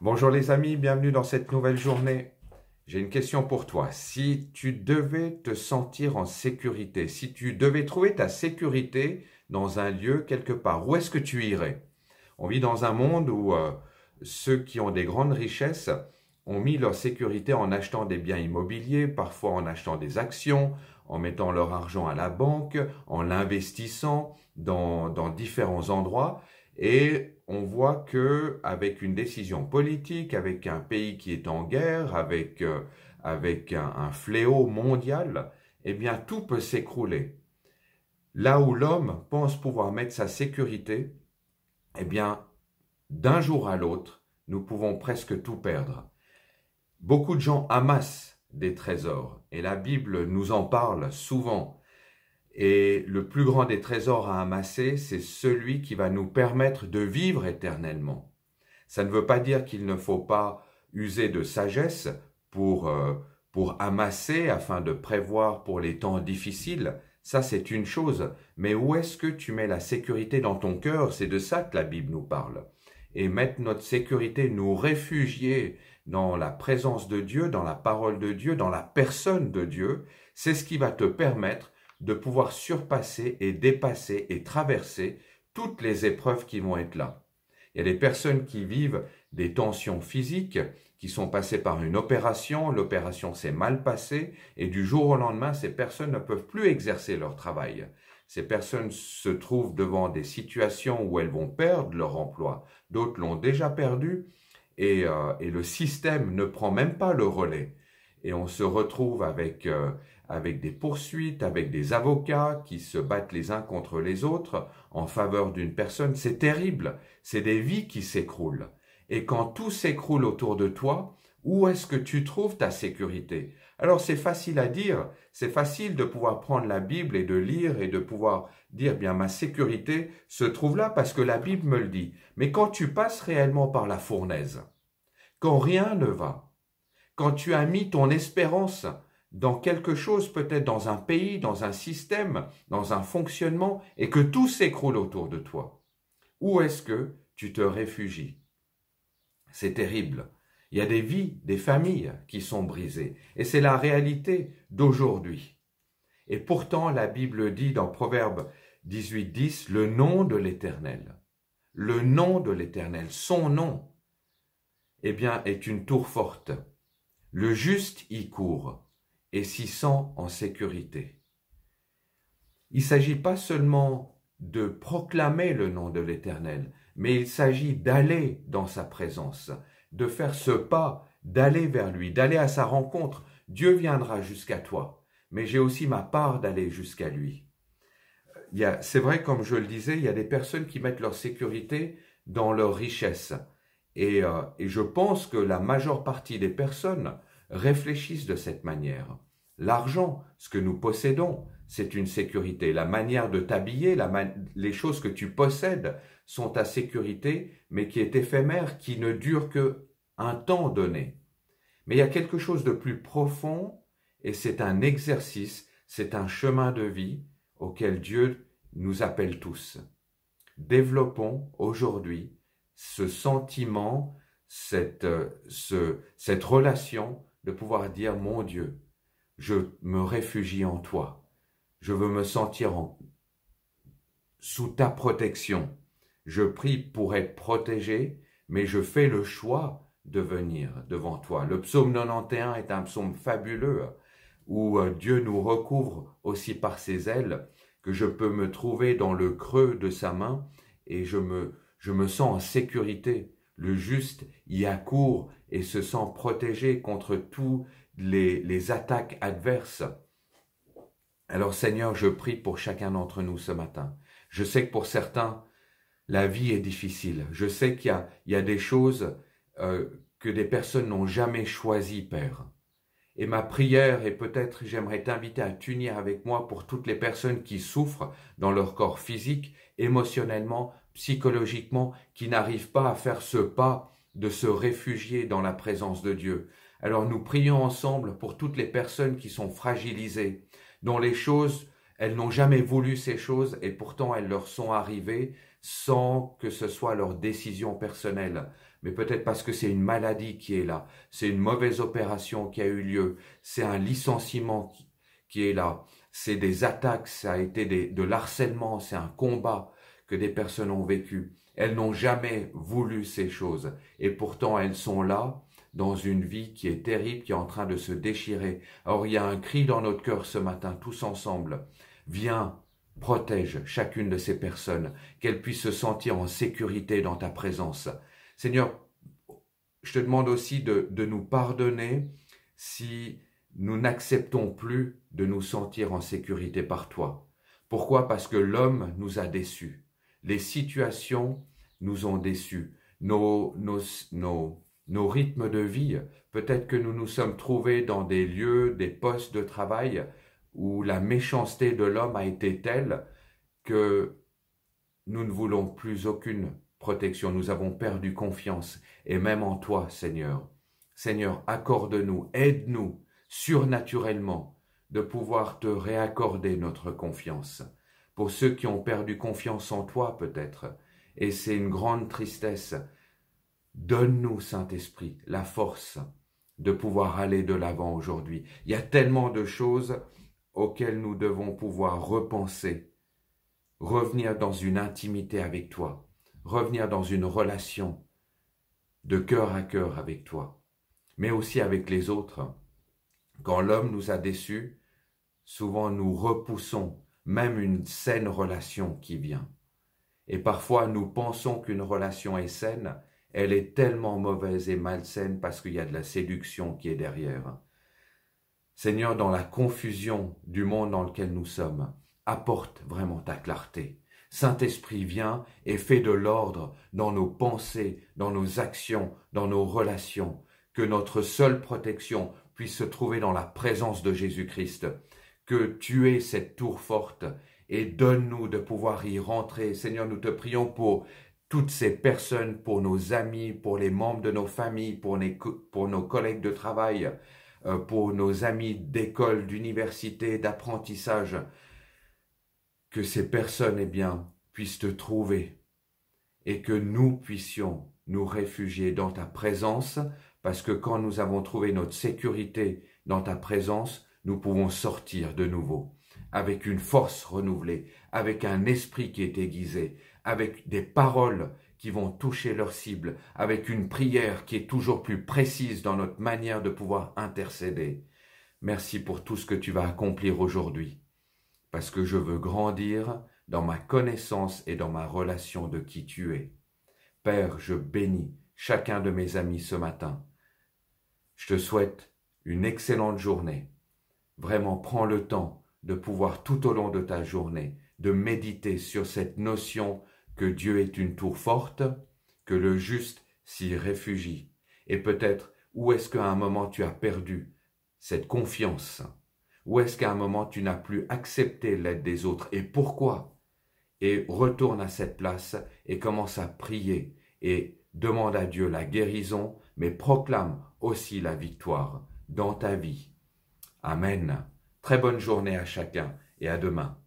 Bonjour les amis, bienvenue dans cette nouvelle journée. J'ai une question pour toi. Si tu devais te sentir en sécurité, si tu devais trouver ta sécurité dans un lieu quelque part, où est-ce que tu irais? On vit dans un monde où ceux qui ont des grandes richesses ont mis leur sécurité en achetant des biens immobiliers, parfois en achetant des actions, en mettant leur argent à la banque, en l'investissant dans différents endroits. Et on voit que avec une décision politique, avec un pays qui est en guerre, avec un fléau mondial, eh bien tout peut s'écrouler. Là où l'homme pense pouvoir mettre sa sécurité, eh bien d'un jour à l'autre, nous pouvons presque tout perdre. Beaucoup de gens amassent des trésors et la Bible nous en parle souvent. Et le plus grand des trésors à amasser, c'est celui qui va nous permettre de vivre éternellement. Ça ne veut pas dire qu'il ne faut pas user de sagesse pour amasser afin de prévoir pour les temps difficiles. Ça, c'est une chose. Mais où est-ce que tu mets la sécurité dans ton cœur? C'est de ça que la Bible nous parle. Et mettre notre sécurité, nous réfugier dans la présence de Dieu, dans la parole de Dieu, dans la personne de Dieu, c'est ce qui va te permettre de pouvoir surpasser et dépasser et traverser toutes les épreuves qui vont être là. Il y a des personnes qui vivent des tensions physiques, qui sont passées par une opération, l'opération s'est mal passée, et du jour au lendemain, ces personnes ne peuvent plus exercer leur travail. Ces personnes se trouvent devant des situations où elles vont perdre leur emploi. D'autres l'ont déjà perdu, et le système ne prend même pas le relais. Et on se retrouve avec des poursuites, avec des avocats qui se battent les uns contre les autres en faveur d'une personne. C'est terrible, c'est des vies qui s'écroulent. Et quand tout s'écroule autour de toi, où est-ce que tu trouves ta sécurité? Alors c'est facile à dire, c'est facile de pouvoir prendre la Bible et de lire et de pouvoir dire, bien ma sécurité se trouve là parce que la Bible me le dit. Mais quand tu passes réellement par la fournaise, quand rien ne va, quand tu as mis ton espérance dans quelque chose, peut-être dans un pays, dans un système, dans un fonctionnement, et que tout s'écroule autour de toi, où est-ce que tu te réfugies? C'est terrible. Il y a des vies, des familles qui sont brisées, et c'est la réalité d'aujourd'hui. Et pourtant, la Bible dit dans Proverbe 18:10, le nom de l'Éternel, le nom de l'Éternel, son nom, eh bien, est une tour forte. Le juste y court et s'y sent en sécurité. Il ne s'agit pas seulement de proclamer le nom de l'Éternel, mais il s'agit d'aller dans sa présence, de faire ce pas, d'aller vers lui, d'aller à sa rencontre. Dieu viendra jusqu'à toi, mais j'ai aussi ma part d'aller jusqu'à lui. C'est vrai, comme je le disais, il y a des personnes qui mettent leur sécurité dans leur richesse. Et je pense que la majeure partie des personnes réfléchissent de cette manière. L'argent, ce que nous possédons, c'est une sécurité. La manière de t'habiller, les choses que tu possèdes sont ta sécurité, mais qui est éphémère, qui ne dure qu'un temps donné. Mais il y a quelque chose de plus profond, et c'est un exercice, c'est un chemin de vie auquel Dieu nous appelle tous. Développons aujourd'hui ce sentiment, cette relation de pouvoir dire, mon Dieu, je me réfugie en toi. Je veux me sentir sous ta protection. Je prie pour être protégé, mais je fais le choix de venir devant toi. Le psaume 91 est un psaume fabuleux où Dieu nous recouvre aussi par ses ailes, que je peux me trouver dans le creux de sa main et je me sens en sécurité. Le juste y accourt et se sent protégé contre tous les attaques adverses. Alors Seigneur, je prie pour chacun d'entre nous ce matin. Je sais que pour certains, la vie est difficile. Je sais qu'il y a des choses que des personnes n'ont jamais choisies, Père. Et ma prière, et peut-être j'aimerais t'inviter à t'unir avec moi pour toutes les personnes qui souffrent dans leur corps physique, émotionnellement, psychologiquement, qui n'arrivent pas à faire ce pas de se réfugier dans la présence de Dieu. Alors nous prions ensemble pour toutes les personnes qui sont fragilisées, dont les choses, elles n'ont jamais voulu ces choses et pourtant elles leur sont arrivées sans que ce soit leur décision personnelle. mais peut-être parce que c'est une maladie qui est là, c'est une mauvaise opération qui a eu lieu, c'est un licenciement qui est là, c'est des attaques, ça a été de l'harcèlement, c'est un combat que des personnes ont vécu. Elles n'ont jamais voulu ces choses, et pourtant elles sont là, dans une vie qui est terrible, qui est en train de se déchirer. Alors il y a un cri dans notre cœur ce matin, tous ensemble. Viens, protège chacune de ces personnes, qu'elles puissent se sentir en sécurité dans ta présence. Seigneur, je te demande aussi de nous pardonner si nous n'acceptons plus de nous sentir en sécurité par toi. Pourquoi? Parce que l'homme nous a déçus. Les situations nous ont déçus. Nos rythmes de vie, peut-être que nous nous sommes trouvés dans des lieux, des postes de travail où la méchanceté de l'homme a été telle que nous ne voulons plus aucune protection. Nous avons perdu confiance, et même en toi, Seigneur. Seigneur, accorde-nous, aide-nous surnaturellement de pouvoir te réaccorder notre confiance. Pour ceux qui ont perdu confiance en toi, peut-être, et c'est une grande tristesse, donne-nous, Saint-Esprit, la force de pouvoir aller de l'avant aujourd'hui. Il y a tellement de choses auxquelles nous devons pouvoir repenser, revenir dans une intimité avec toi, revenir dans une relation de cœur à cœur avec toi, mais aussi avec les autres. Quand l'homme nous a déçus, souvent nous repoussons même une saine relation qui vient. Et parfois nous pensons qu'une relation est saine, elle est tellement mauvaise et malsaine parce qu'il y a de la séduction qui est derrière. Seigneur, dans la confusion du monde dans lequel nous sommes, apporte vraiment ta clarté. Saint-Esprit, viens et fais de l'ordre dans nos pensées, dans nos actions, dans nos relations, que notre seule protection puisse se trouver dans la présence de Jésus-Christ, que tu aies cette tour forte et donne-nous de pouvoir y rentrer. Seigneur, nous te prions pour toutes ces personnes, pour nos amis, pour les membres de nos familles, pour nos collègues de travail, pour nos amis d'école, d'université, d'apprentissage, que ces personnes, eh bien, puissent te trouver et que nous puissions nous réfugier dans ta présence, parce que quand nous avons trouvé notre sécurité dans ta présence, nous pouvons sortir de nouveau, avec une force renouvelée, avec un esprit qui est aiguisé, avec des paroles qui vont toucher leur cible, avec une prière qui est toujours plus précise dans notre manière de pouvoir intercéder. Merci pour tout ce que tu vas accomplir aujourd'hui, parce que je veux grandir dans ma connaissance et dans ma relation de qui tu es. Père, je bénis chacun de mes amis ce matin. Je te souhaite une excellente journée. Vraiment, prends le temps de pouvoir tout au long de ta journée, de méditer sur cette notion que Dieu est une tour forte, que le juste s'y réfugie. Et peut-être, où est-ce qu'à un moment tu as perdu cette confiance? Où est-ce qu'à un moment tu n'as plus accepté l'aide des autres? Et pourquoi? Et retourne à cette place et commence à prier et demande à Dieu la guérison, mais proclame aussi la victoire dans ta vie. Amen. Très bonne journée à chacun et à demain.